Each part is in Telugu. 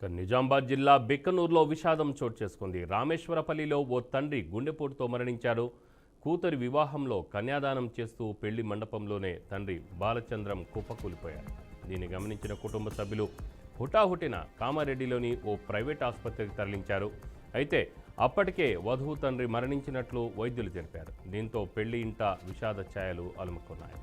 నిజామాబాద్ జిల్లా బిక్కనూరులో విషాదం చోటు చేసుకుంది. రామేశ్వరపల్లిలో ఓ తండ్రి గుండెపోటుతో మరణించారు. కూతురి వివాహంలో కన్యాదానం చేస్తూ పెళ్లి మండపంలోనే తండ్రి బాలచంద్రం కుప్పకూలిపోయారు. దీన్ని గమనించిన కుటుంబ సభ్యులు హుటాహుటిన కామారెడ్డిలోని ఓ ప్రైవేట్ ఆసుపత్రికి తరలించారు. అయితే అప్పటికే వధువు తండ్రి మరణించినట్లు వైద్యులు తెలిపారు. దీంతో పెళ్లి ఇంట విషాద ఛాయలు అలుముకున్నాయి.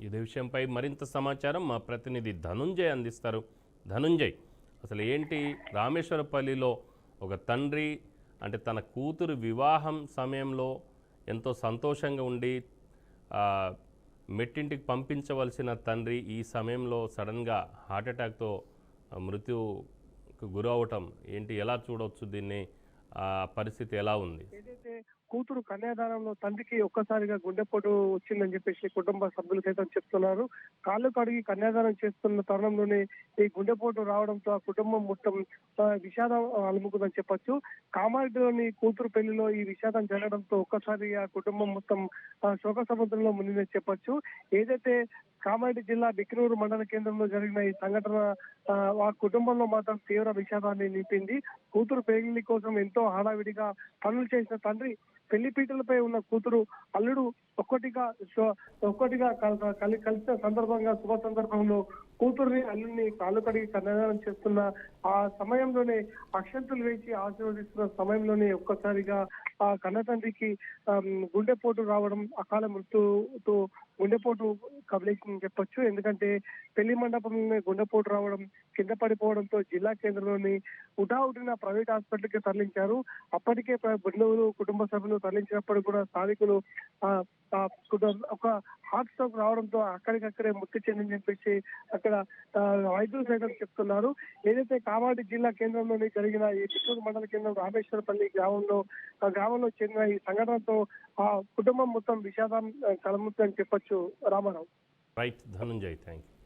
ఇదే విషయంపై మరింత సమాచారం మా ప్రతినిధి ధనుంజయ్ అందిస్తారు. ధనుంజయ్, అసలు ఏంటి రామేశ్వరపల్లిలో ఒక తండ్రి అంటే తన కూతురు వివాహం సమయంలో ఎంతో సంతోషంగా ఉండి మెట్టింటికి పంపించవలసిన తండ్రి ఈ సమయంలో సడన్గా హార్ట్అటాక్తో మృత్యుకు గురవటం ఏంటి, ఎలా చూడవచ్చు దీన్ని, పరిస్థితి ఎలా ఉంది? ఏదైతే కూతురు కన్యాదానంలో తండ్రికి ఒక్కసారిగా గుండెపోటు వచ్చిందని చెప్పేసి కుటుంబ సభ్యులు సైతం చెప్తున్నారు. కాళ్ళు కడిగి కన్యాదానం చేస్తున్న తరుణంలోనే ఈ గుండెపోటు రావడంతో ఆ కుటుంబం మొత్తం విషాదం అలుముకుందని చెప్పొచ్చు. కామారెడ్డిలోని కూతురు పెళ్లిలో ఈ విషాదం జరగడంతో ఒక్కసారి ఆ కుటుంబం మొత్తం శోక సముద్రంలో మునిగిందని చెప్పొచ్చు. ఏదైతే కామారెడ్డి జిల్లా బిక్నూరు మండల కేంద్రంలో జరిగిన ఈ సంఘటన ఆ కుటుంబంలో మాత్రం తీవ్ర విషాదాన్ని నింపింది. కూతురు పెళ్లి కోసం ఎంతో హడావిడిగా పనులు చేసిన తండ్రి పెళ్లి పీటలపై ఉన్న కూతురు అల్లుడు ఒక్కటిగా కలిసిన సందర్భంగా శుభ సందర్భంలో కూతుర్ని అల్లుడిని కాళ్ళు కడిగి కన్యాదానం చేస్తున్న ఆ సమయంలోనే అక్షంతలు వేసి ఆశీర్వదిస్తున్న సమయంలోనే ఒక్కసారిగా ఆ కన్న తండ్రికి గుండెపోటు రావడం, అకాల మృత్యుతో గుండెపోటు కబలిందని చెప్పొచ్చు. ఎందుకంటే పెళ్లి మండపంలోనే గుండెపోటు రావడం, కింద పడిపోవడంతో జిల్లా కేంద్రంలోని హుటాహుటిన ప్రైవేట్ హాస్పిటల్కి తరలించారు. అప్పటికే బంధువులు కుటుంబ సభ్యులు తరలించినప్పుడు కూడా స్థానికులు ఒక హార్ట్ స్ట్రోక్ రావడంతో అక్కడికక్కడే మృతి చెందని చెప్పేసి అక్కడ వైద్యులు సైతం చెప్తున్నారు. ఏదైతే కామారెడ్డి జిల్లా కేంద్రంలోని జరిగిన ఈ చిత్తూరు మండల కేంద్రం రామేశ్వరపల్లి గ్రామంలో చెందిన ఈ సంఘటనతో ఆ కుటుంబం మొత్తం విషాదం కలముతుందని చెప్పొచ్చు. Ramarao. Right Dhananjay, thank you.